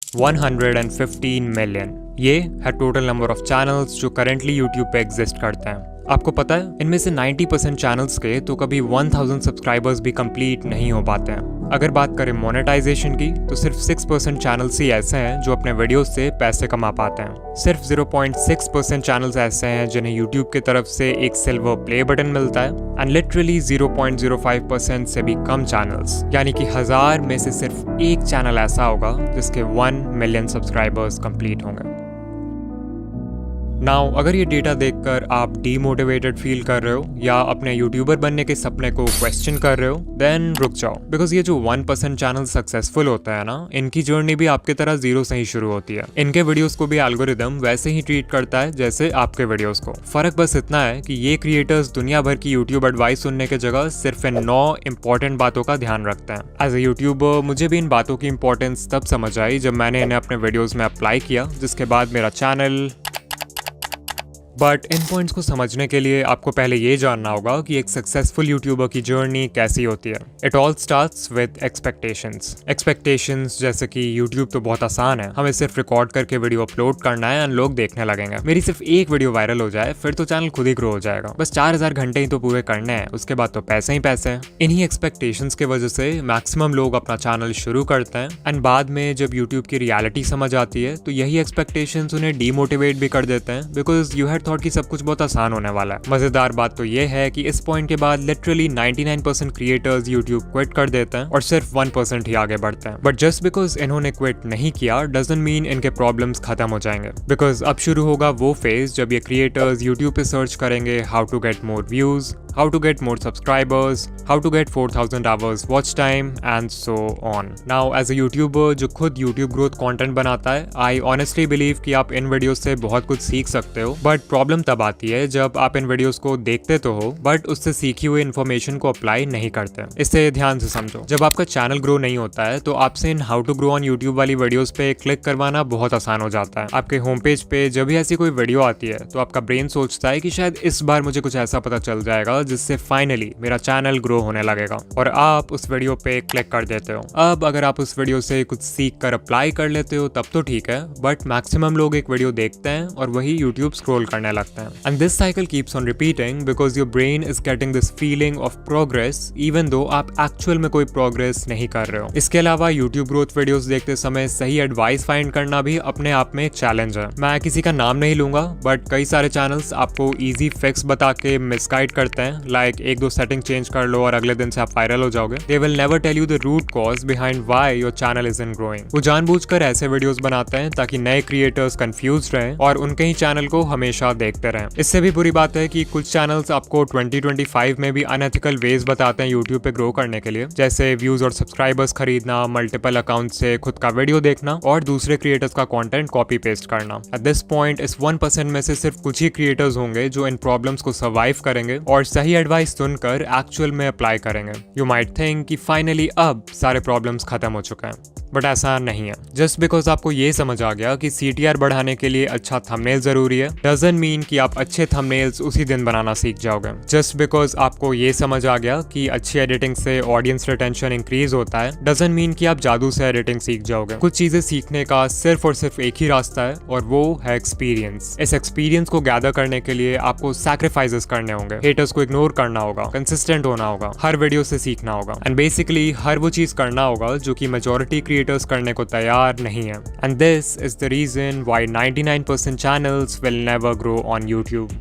115 million. ये है total number of channels जो करेंटली यूट्यूब पे एग्जिस्ट करते हैं। आपको पता है इनमें से 90% चैनल्स के तो कभी 1000 सब्सक्राइबर्स भी कंप्लीट नहीं हो पाते हैं। अगर बात करें मोनेटाइजेशन की तो सिर्फ 6% चैनल्स ही ऐसे हैं जो अपने वीडियोस से पैसे कमा पाते हैं। सिर्फ 0.6% चैनल्स ऐसे हैं जिन्हें यूट्यूब की तरफ से एक सिल्वर प्ले बटन मिलता है एंड लिटरली 0.05% से भी कम चैनल्स, यानी कि 1000 में से सिर्फ एक चैनल ऐसा होगा जिसके 1 मिलियन सब्सक्राइबर्स कंप्लीट होंगे। नाउ अगर ये डेटा देखकर आप डीमोटिवेटेड फील कर रहे हो या अपने यूट्यूबर बनने के सपने को क्वेश्चन कर रहे हो, देन रुक जाओ, बिकॉज ये जो 1% चैनल सक्सेसफुल होता है ना, इनकी जर्नी भी आपके तरह जीरो से ही शुरू होती है। इनके वीडियोस को भी एल्गोरिदम वैसे ही ट्रीट करता है जैसे आपके वीडियोस को। फर्क बस इतना है कि ये क्रिएटर्स दुनिया भर की यूट्यूब एडवाइस सुनने के जगह सिर्फ इन 9 इंपॉर्टेंट बातों का ध्यान रखते हैं। एज ए यूट्यूबर मुझे भी इन बातों की इंपॉर्टेंस तब समझ आई जब मैंने इन्हें अपने वीडियोज में अप्लाई किया, जिसके बाद मेरा चैनल। बट इन पॉइंट्स को समझने के लिए आपको पहले ये जानना होगा कि एक सक्सेसफुल यूट्यूबर की जर्नी कैसी होती है। It all starts with expectations जैसे कि यूट्यूब तो बहुत आसान है, हमें सिर्फ रिकॉर्ड करके वीडियो अपलोड करना है एंड लोग देखने लगेंगे। मेरी सिर्फ एक वीडियो वायरल हो जाए फिर तो चैनल खुद ही ग्रो हो जाएगा। बस 4000 घंटे ही तो पूरे करने हैं, उसके बाद तो पैसे ही पैसे हैं। इन्हीं एक्सपेक्टेशंस के वजह से मैक्सिमम लोग अपना चैनल शुरू करते हैं एंड बाद में जब यूट्यूब की रियलिटी समझ आती है तो यही एक्सपेक्टेशंस उन्हें डीमोटिवेट भी कर देते हैं, बिकॉज यू हैड थॉट कि सब कुछ बहुत आसान होने वाला है। मजेदार बात तो ये है कि इस पॉइंट के बाद लिटरली 99% क्रिएटर्स यूट्यूब क्विट कर देते हैं और सिर्फ 1% ही आगे बढ़ते हैं। बट जस्ट बिकॉज इन्होंने क्विट नहीं किया डजंट मीन इनके प्रॉब्लम्स खत्म हो जाएंगे, बिकॉज अब शुरू होगा वो फेज जब ये क्रिएटर्स यूट्यूब पे सर्च करेंगे how to get more views, how to get more subscribers, how to get 4000 hours watch time and so on. Now as a YouTuber जो खुद YouTube growth content बनाता है, I honestly believe कि आप इन videos से बहुत कुछ सीख सकते हो, बट प्रॉब्लम तब आती है जब आप इन वीडियोस को देखते तो हो बट उससे सीखी हुई इन्फॉर्मेशन को अप्लाई नहीं करते। इससे ध्यान से समझो, जब आपका चैनल ग्रो नहीं होता है तो आपसे इन how to grow on YouTube वाली वीडियोस पे क्लिक करवाना बहुत आसान हो जाता है। आपके होम पेज पे जब भी ऐसी कोई वीडियो आती है तो आपका ब्रेन सोचता है कि शायद इस बार मुझे कुछ ऐसा पता चल जाएगा जिससे फाइनली मेरा चैनल ग्रो होने लगेगा, और आप उस वीडियो पे क्लिक कर देते हो। अब अगर आप उस वीडियो से कुछ सीख कर अप्लाई कर लेते हो तब तो ठीक है, बट मैक्सिमम लोग एक वीडियो देखते हैं और वही यूट्यूब स्क्रॉल करने लगते हैं and this cycle keeps on repeating because your brain is getting this feeling of progress even though आप एक्चुअल में कोई प्रोग्रेस नहीं कर रहे हो। इसके अलावा यूट्यूब ग्रोथ वीडियोस देखते समय सही एडवाइस फाइंड करना भी अपने आप में एक चैलेंज है। मैं किसी का नाम नहीं लूंगा बट कई सारे चैनल्स आपको इजी फिक्स बता के मिसगाइड करते हैं, लाइक एक दो सेटिंग चेंज कर लो और अगले दिन से आप वायरल हो जाओगे। They will never tell you the root cause behind why your channel isn't growing. वो जानबूझकर ऐसे वीडियोस बनाते हैं ताकि नए क्रिएटर्स कंफ्यूज रहें और उनके ही चैनल को हमेशा देखते रहें। इससे भी बुरी बात है कि कुछ चैनल्स आपको 2025 में भी अनएथिकल वेज बताते हैं यूट्यूब पे ग्रो करने के लिए, जैसे व्यूज और सब्सक्राइबर्स खरीदना, मल्टीपल अकाउंट से खुद का वीडियो देखना और दूसरे क्रिएटर्स का कंटेंट कॉपी पेस्ट करना। एट दिस पॉइंट इस 1% में से सिर्फ कुछ ही क्रिएटर्स होंगे जो इन प्रॉब्लम्स को सर्वाइव करेंगे और सही एडवाइस सुनकर एक्चुअल में अप्लाई करेंगे। यू माइट थिंक कि फाइनली अब सारे प्रॉब्लम्स खत्म हो चुके हैं, बट ऐसा नहीं है। जस्ट बिकॉज आपको ये समझ आ गया कि CTR बढ़ाने के लिए अच्छा थंबनेल जरूरी है डजंट मीन कि आप अच्छे थंबनेल्स उसी दिन बनाना सीख जाओगे। जस्ट बिकॉज आपको ये समझ आ गया कि अच्छी एडिटिंग से ऑडियंस रिटेंशन इंक्रीज होता है डजंट मीन कि आप जादू से एडिटिंग सीख जाओगे। कुछ चीजें सीखने का सिर्फ और सिर्फ एक ही रास्ता है और वो है एक्सपीरियंस। इस एक्सपीरियंस को गैदर करने के लिए आपको सैक्रिफाइसेस करने होंगे, हेटर्स को इग्नोर करना होगा, कंसिस्टेंट होना होगा, हर वीडियो से सीखना होगा एंड बेसिकली हर वो चीज करना होगा जो कि मेजॉरिटी क्रिएटर्स करने को तैयार नहीं है। And this is the reason why 99% channels will never grow on YouTube.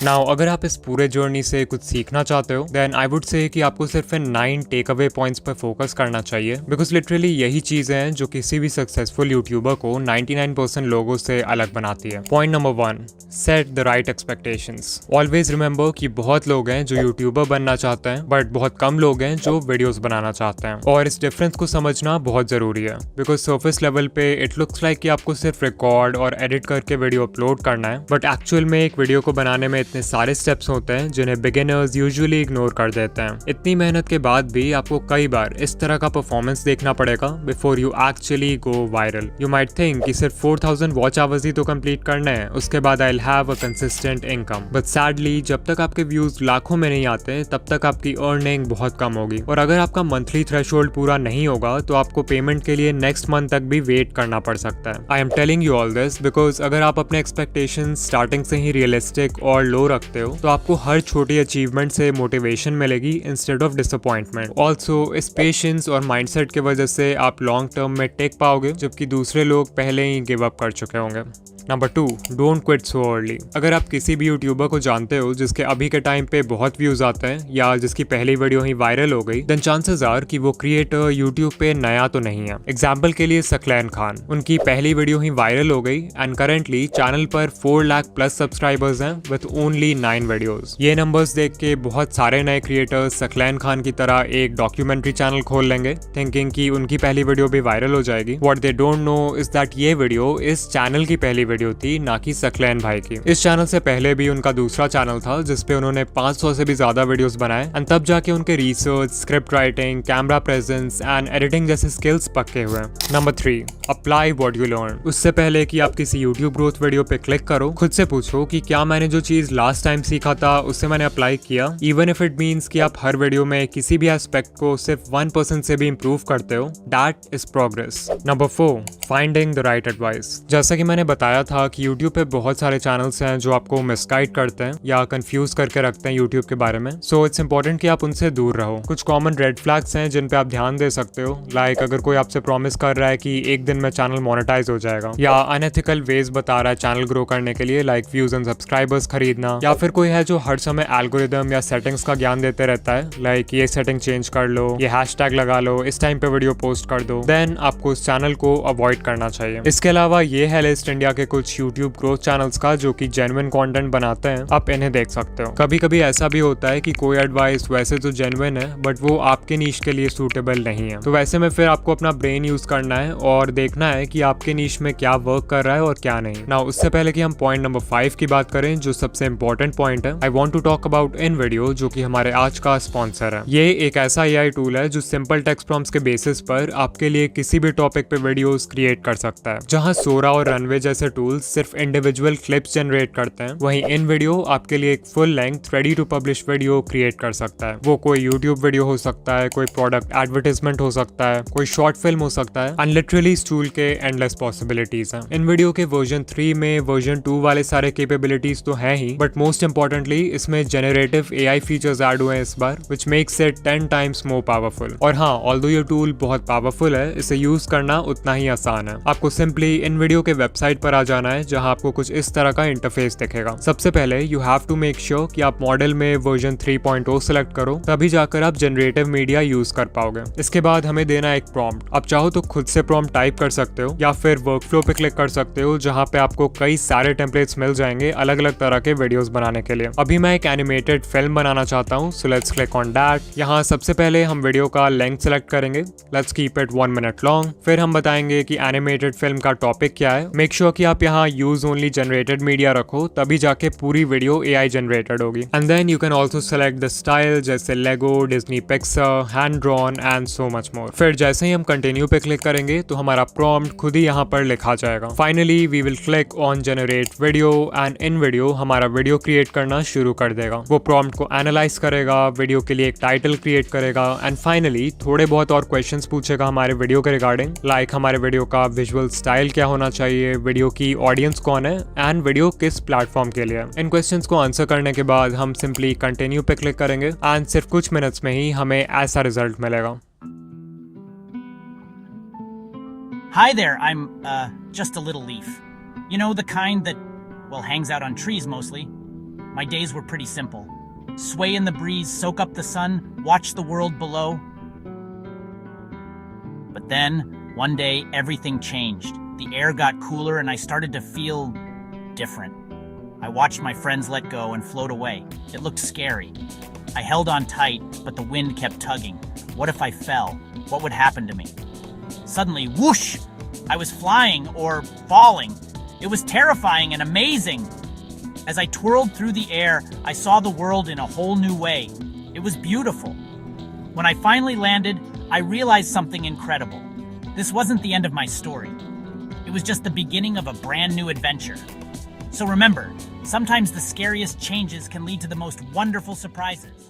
Now अगर आप इस पूरे जर्नी से कुछ सीखना चाहते हो देन आई वुड से कि आपको सिर्फ इन 9 टेक अवे पॉइंट्स पर फोकस करना चाहिए, बिकॉज लिटरली यही चीजें हैं जो किसी भी सक्सेसफुल यूट्यूबर को 99% लोगों से अलग बनाती है। Point number 1, set the right expectations. Always remember कि बहुत लोग हैं जो यूट्यूबर बनना चाहते हैं बट बहुत कम लोग हैं जो वीडियोस बनाना चाहते हैं, और इस डिफरेंस को समझना बहुत जरूरी है। बिकॉज सर्फेस लेवल पे इट लुक्स लाइक कि आपको सिर्फ रिकॉर्ड और एडिट करके वीडियो अपलोड करना है, बट एक्चुअल में एक वीडियो को बनाने में इतने सारे स्टेप्स होते हैं जिन्हें बिगिनर्स यूजुअली इग्नोर कर देते हैं। इतनी मेहनत के बाद भी आपको कई बार इस तरह का परफॉर्मेंस देखना पड़ेगा before you actually go viral. You might think कि सिर्फ 4000 वॉच आवर्स ही तो कंप्लीट करने हैं, उसके बाद I will have a consistent income. But sadly जब तक आपके व्यूज लाखों में नहीं आते तब तक आपकी अर्निंग बहुत कम होगी, और अगर आपका मंथली थ्रेशोल्ड पूरा नहीं होगा तो आपको पेमेंट के लिए नेक्स्ट मंथ तक भी वेट करना पड़ सकता है। I am telling you all this because अगर आप अपने एक्सपेक्टेशन स्टार्टिंग से ही रियलिस्टिक और लो रखते हो तो आपको हर छोटी अचीवमेंट से मोटिवेशन मिलेगी इंस्टेड ऑफ डिसअपॉइंटमेंट। ऑल्सो इस पेशेंस और माइंडसेट की वजह से आप लॉन्ग टर्म में टेक पाओगे, जबकि दूसरे लोग पहले ही गिव अप कर चुके होंगे। Number 2, don't quit so early. अगर आप किसी भी यूट्यूबर को जानते हो जिसके अभी के टाइम पे बहुत व्यूज आते हैं या जिसकी पहली वीडियो ही वायरल हो गई, देन चांसेस आर कि वो क्रिएटर यूट्यूब पे नया तो नहीं है। एग्जाम्पल के लिए सकलैन खान, उनकी पहली वीडियो ही वायरल हो गई एंड करेंटली चैनल पर 4 लाख प्लस सब्सक्राइबर्स हैं विद ओनली 9 वीडियोस। ये नंबर्स देख के बहुत सारे नए क्रिएटर्स सकलैन खान की तरह एक डॉक्यूमेंट्री चैनल खोल लेंगे थिंकिंग कि उनकी पहली वीडियो भी वायरल हो जाएगी। What they don't know is that ये वीडियो इस चैनल की पहली वीडियो थी, ना कि सकलैन भाई की। इस चैनल से पहले भी उनका दूसरा चैनल था जिसपे उन्होंने 500 से भी ज्यादा वीडियोस बनाए एंड तब जाके उनके research, script writing, camera presence and editing जैसे स्किल्स पक्के हुए। Number 3, apply what you learn. उससे पहले कि आप किसी यूट्यूब ग्रोथ वीडियो पे क्लिक करो, खुद से पूछो कि क्या मैंने जो चीज लास्ट टाइम सीखा था उससे मैंने अप्लाई किया, इवन इफ इट मीन्स कि आप हर वीडियो में किसी भी एस्पेक्ट को सिर्फ 1% से भी इंप्रूव करते हो, that is progress. Number 4, finding the right advice. जैसा कि मैंने बताया था कि यूट्यूब पे बहुत सारे चैनल्स हैं जो आपको मिसगाइड करते हैं या कंफ्यूज करके रखते हैं यूट्यूब के बारे में, सो इट्स इंपॉर्टेंट कि आप उनसे दूर रहो। कुछ कॉमन रेड फ्लैग्स हैं जिन पे आप ध्यान दे सकते हो, लाइक अगर कोई आपसे प्रॉमिस कर रहा है कि एक दिन में चैनल मोनेटाइज हो जाएगा, या अनएथिकल वेज बता रहा है चैनल ग्रो करने के लिए लाइक व्यूज एंड सब्सक्राइबर्स खरीदना, या फिर कोई है जो हर समय एल्गोरिदम या सेटिंग्स का ज्ञान देते रहता है लाइक ये सेटिंग चेंज कर लो, ये हैशटैग लगा लो, इस टाइम पे वीडियो पोस्ट कर दो, देन आपको उस चैनल को अवॉइड करना चाहिए। इसके अलावा ये है लिस्ट इंडिया के कुछ यूट्यूब ग्रोथ चैनल्स का जो कि जेन्युइन कंटेंट बनाते हैं, आप इन्हें देख सकते हो। कभी कभी ऐसा भी होता है कि कोई एडवाइस वैसे तो जेन्युइन है बट वो आपके नीश के लिए सूटेबल नहीं है, तो वैसे में फिर आपको अपना ब्रेन यूज करना है और देखना है कि आपके नीश में क्या वर्क कर रहा है और क्या नहीं। नाउ उससे पहले कि हम पॉइंट नंबर 5 की बात करें जो सबसे इंपॉर्टेंट पॉइंट है, I want to talk about इन वीडियो जो कि हमारे आज का स्पॉन्सर है। ये एक ऐसा AI टूल है जो सिंपल टेक्स्ट प्रॉम्प्ट्स के बेसिस पर आपके लिए किसी भी टॉपिक पे वीडियोस क्रिएट कर सकता है। जहां सोरा और रनवे जैसे टूल्स सिर्फ इंडिविजुअल क्लिप्स जनरेट करते हैं, वहीं इन वीडियो आपके लिए एक full length ready to publish video create कर सकता है। वो कोई यूट्यूब वीडियो हो सकता है, कोई प्रोडक्ट एडवर्टाइजमेंट हो सकता है, कोई शॉर्ट फिल्म हो सकता है, एंड लिटरली इस टूल के एंडलेस पॉसिबिलिटीज हैं। इन वीडियो के वर्जन 3 में वर्जन 2 वाले सारे कैपेबिलिटीज तो हैं ही, बट मोस्ट इंपॉर्टेंटली इसमें जनरेटिव AI फीचर्स ऐड हुए हैं इस बार, which makes it 10 times more powerful. और हाँ, ऑल्दो ये टूल बहुत पावरफुल है, इसे यूज करना उतना ही आसान है। आपको सिंपली इन वीडियो के वेबसाइट पर आ जाना है जहां आपको कुछ इस तरह का इंटरफेस दिखेगा। सबसे पहले you have to make sure कि आप मॉडल में वर्जन 3.0 सेलेक्ट करो, तभी जाकर आप जनरेटिव मीडिया यूज कर पाओगे। इसके बाद हमें देना एक प्रॉम्प्ट। आप चाहो तो खुद से प्रॉम्प्ट टाइप कर सकते हो या फिर वर्कफ्लो पे क्लिक कर सकते हो जहां पे आपको कई सारे टेम्पलेट्स मिल जाएंगे अलग अलग तरह के वीडियोस बनाने के लिए। अभी मैं एक एनिमेटेड फिल्म बनाना चाहता हूँ, so let's click on that. यहाँ सबसे पहले हम वीडियो का लेंथ सेलेक्ट करेंगे, let's keep it 1 minute long. फिर हम बताएंगे कि एनिमेटेड फिल्म का टॉपिक क्या है। मेक श्योर कि आप यहाँ यूज ओनली जनरेटेड मीडिया रखो, तभी जाके पूरी वीडियो AI जनरेटेड होगी। And then you can also select the style जैसे Lego, Disney Pixar, hand drawn and so much more. फिर जैसे ही हम कंटिन्यू पे क्लिक करेंगे तो हमारा प्रॉम्प्ट खुद ही यहाँ पर लिखा जाएगा। Finally we will click on generate video and इन वीडियो हमारा वीडियो क्रिएट करना शुरू कर देगा। वो प्रॉम्प्ट को एनालाइज करेगा, वीडियो के लिए एक टाइटल क्रिएट करेगा एंड फाइनली थोड़े बहुत और क्वेश्चंस पूछेगा हमारे वीडियो के रिगार्डिंग, लाइक हमारे वीडियो का विजुअल स्टाइल क्या होना चाहिए, वीडियो की ऑडियंस कौन है एंड वीडियो किस प्लेटफॉर्म के लिए। इन क्वेश्चंस को आंसर करने के बाद हम सिंपली कंटिन्यू पे क्लिक करेंगे एंड सिर्फ कुछ मिनट्स में ही हमें ऐसा रिजल्ट मिलेगा। Hi there, I'm just a little leaf. You know, the kind that, well, hangs out on trees mostly. My days were pretty simple. Sway in the breeze, soak up the sun, watch the world below. But then, one day, everything changed. The air got cooler and I started to feel different. I watched my friends let go and float away. It looked scary. I held on tight, but the wind kept tugging. What if I fell? What would happen to me? Suddenly, whoosh! I was flying or falling. It was terrifying and amazing. As I twirled through the air, I saw the world in a whole new way. It was beautiful. When I finally landed, I realized something incredible. This wasn't the end of my story. It was just the beginning of a brand new adventure. So remember, sometimes the scariest changes can lead to the most wonderful surprises.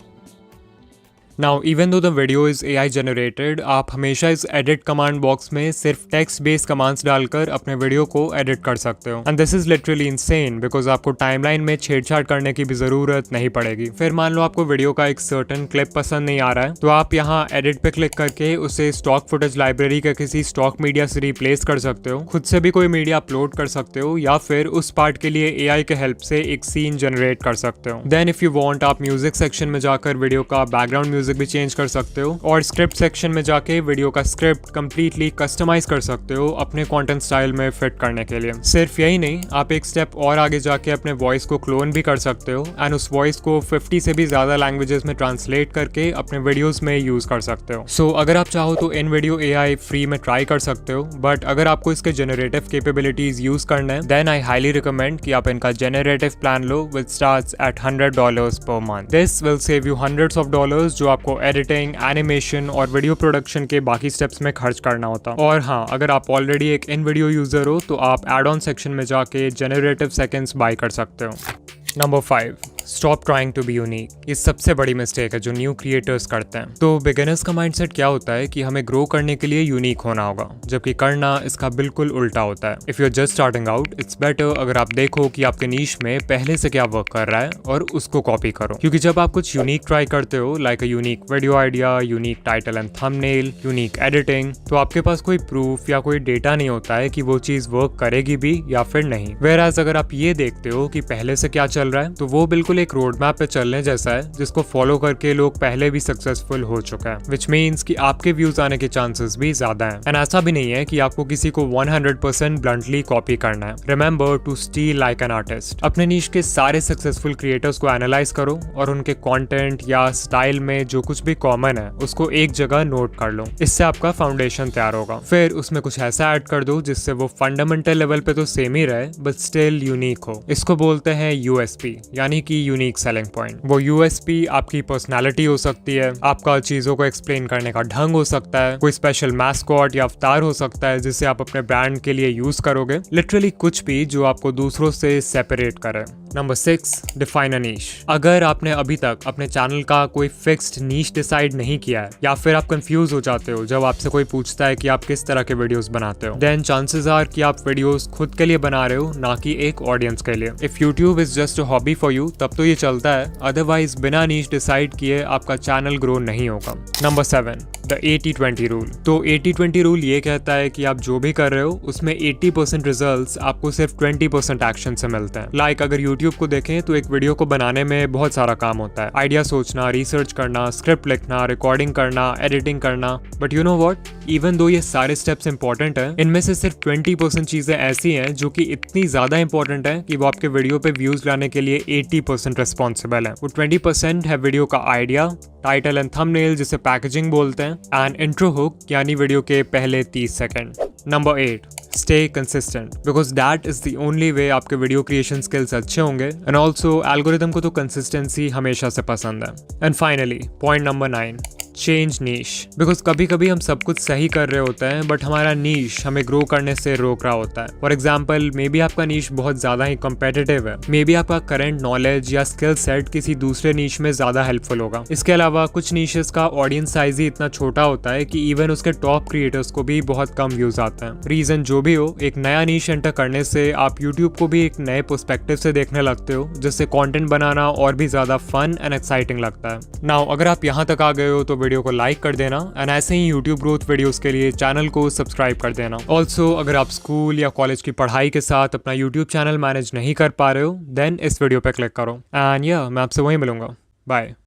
Now, even though the video is AI generated, आप हमेशा इस edit command box में सिर्फ text based commands डालकर अपने video को edit कर सकते हो. And this is literally insane because आपको timeline में छेड़छाड़ करने की भी जरूरत नहीं पड़ेगी. फिर मान लो आपको वीडियो का एक certain clip पसंद नहीं आ रहा है, तो आप यहाँ edit पे क्लिक करके उसे stock footage library के किसी stock media से replace कर सकते हो, खुद से भी कोई मीडिया अपलोड कर सकते हो, या फिर उस पार्ट के लिए AI के हेल्प से एक सीन जनरेट कर सकते हो. Then if you want, आप म्यूजिक सेक्शन में जाकर वीडियो का बैकग्राउंड म्यूजिक भी चेंज कर सकते हो, और स्क्रिप्ट सेक्शन में जाके वीडियो का स्क्रिप्ट कंप्लीटली कस्टमाइज कर सकते हो अपने कंटेंट स्टाइल में फिट करने के लिए. सिर्फ यही नहीं, आप एक स्टेप और आगे जाके अपने वॉइस को क्लोन भी कर सकते हो एंड उस वॉइस को 50 से भी ज्यादा लैंग्वेजेस में ट्रांसलेट करके अपने वीडियोस में यूज कर सकते हो. सो अगर आप चाहो तो इन वीडियो AI फ्री में ट्राई कर सकते हो, बट अगर आपको इसके जेनरेटिव कैपेबिलिटीज यूज करना है, देन आई हाईली रिकमेंड कि आप इनका generative plan low with starts at $100 per month. This will save you hundreds of dollars जो आपको एडिटिंग, एनिमेशन और वीडियो प्रोडक्शन के बाकी स्टेप्स में खर्च करना होता. और हाँ, अगर आप ऑलरेडी एक इन वीडियो यूजर हो तो आप एड ऑन सेक्शन में जाके जेनरेटिव सेकेंड्स बाय कर सकते हो. Number 5, stop trying to be unique. ये सबसे बड़ी मिस्टेक है जो न्यू क्रिएटर्स करते हैं. तो बिगिनर्स का माइंडसेट क्या होता है कि हमें ग्रो करने के लिए यूनिक होना होगा, जबकि करना इसका बिल्कुल उल्टा होता है. If you are just starting out, it's better अगर आप देखो कि आपके नीश में पहले से क्या वर्क कर रहा है और उसको कॉपी करो. क्योंकि जब आप कुछ यूनिक ट्राई करते हो, like a unique video idea, unique title and thumbnail, unique editing, तो आपके पास कोई प्रूफ या कोई डेटा नहीं होता है कि वो चीज वर्क करेगी भी या फिर नहीं. वेयरएज अगर आप ये देखते हो कि पहले से क्या चल रहा है, तो वो बिल्कुल एक रोड मैप पे चलने जैसा है जिसको फॉलो करके लोग पहले भी सक्सेसफुल हो चुका है, विच मीन्स कि आपके व्यूज आने के चांसेस भी ज्यादा हैं. एंड ऐसा भी नहीं है कि आपको किसी को 100% ब्लंटली कॉपी करना है. Remember to steal like an artist. अपने नीश के सारे सक्सेसफुल क्रिएटर्स को एनालाइज करो और उनके कंटेंट या स्टाइल में जो कुछ भी कॉमन है उसको एक जगह नोट कर लो. इससे आपका फाउंडेशन तैयार होगा. फिर उसमें कुछ ऐसा ऐड कर दो जिससे वो फंडामेंटल लेवल पे तो सेम ही रहे बट स्टिल यूनिक हो. इसको बोलते हैं USP, यानी कि यूनिक सेलिंग पॉइंट. वो USP आपकी पर्सनालिटी हो सकती है, आपका चीजों को एक्सप्लेन करने का ढंग हो सकता है, कोई स्पेशल मैस्कॉट या अवतार हो सकता है जिसे आप अपने ब्रांड के लिए यूज करोगे. लिटरली कुछ भी जो आपको दूसरों से सेपरेट करे. नंबर 6, डिफाइन अ नीश. अगर आपने अभी तक अपने चैनल का कोई फिक्स्ड नीश डिसाइड नहीं किया है, या फिर आप कंफ्यूज हो जाते हो जब आपसे कोई पूछता है कि आप किस तरह के वीडियोस बनाते हो, देन चांसेस आर कि आप वीडियोस खुद के लिए बना रहे हो, ना कि एक ऑडियंस के लिए. If YouTube is just a hobby for you, तब तो ये चलता है, अदरवाइज बिना नीश डिसाइड किए आपका चैनल ग्रो नहीं होगा. Number 7, the 80-20 rule. तो 80-20 रूल ये कहता है कि आप जो भी कर रहे हो उसमें 80% रिजल्ट्स आपको सिर्फ 20% एक्शन से मिलते हैं. लाइक अगर यूट्यूब को देखें तो एक वीडियो को बनाने में बहुत सारा काम होता है. आइडिया सोचना, रिसर्च करना, स्क्रिप्ट लिखना, रिकॉर्डिंग करना, एडिटिंग करना. But you know what, even though ये सारे स्टेप्स इंपॉर्टेंट हैं, इनमें से सिर्फ 20% चीजें ऐसी हैं जो कि इतनी ज्यादा इंपॉर्टेंट है कि वो आपके वीडियो पे व्यूज लाने के लिए 80% रिस्पॉन्सिबल है. वो 20% है वीडियो का आइडिया, टाइटल एंड थंबनेल जिसे पैकेजिंग बोलते हैं, एंड इंट्रो हुक यानी वीडियो के पहले 30 second. Number 8, stay consistent, because that is the only way आपके वीडियो क्रिएशन स्किल्स अच्छे होंगे. एंड ऑल्सो एल्गोरिथम को तो कंसिस्टेंसी हमेशा से पसंद है. And finally point number 9, change niche. Because कभी कभी हम सब कुछ सही कर रहे होते हैं बट हमारा नीश हमें ग्रो करने से रोक रहा होता है. फॉर एग्जाम्पल, मे बी आपका नीश बहुत ज्यादा ही कॉम्पिटिटिव है, मे बी आपका करंट नॉलेज या स्किल सेट किसी दूसरे नीश में ज्यादा हेल्पफुल होगा. इसके अलावा कुछ नीशेस का ऑडियंस साइज ही इतना छोटा होता है कि इवन उसके टॉप क्रिएटर्स को भी बहुत कम व्यूज आते हैं. रीजन जो भी हो, एक नया नीश एंटर करने से आप यूट्यूब को भी एक नए पर्सपेक्टिव से देखने लगते हो, जिससे कंटेंट बनाना और भी ज्यादा फन एंड एक्साइटिंग लगता है. नाउ अगर आप यहाँ तक आ गए हो तो वीडियो को लाइक कर देना, एंड ऐसे ही यूट्यूब ग्रोथ वीडियोस के लिए चैनल को सब्सक्राइब कर देना. ऑल्सो अगर आप स्कूल या कॉलेज की पढ़ाई के साथ अपना यूट्यूब चैनल मैनेज नहीं कर पा रहे हो, देन इस वीडियो पे क्लिक करो. एंड या मैं आपसे वहीं मिलूंगा. बाय.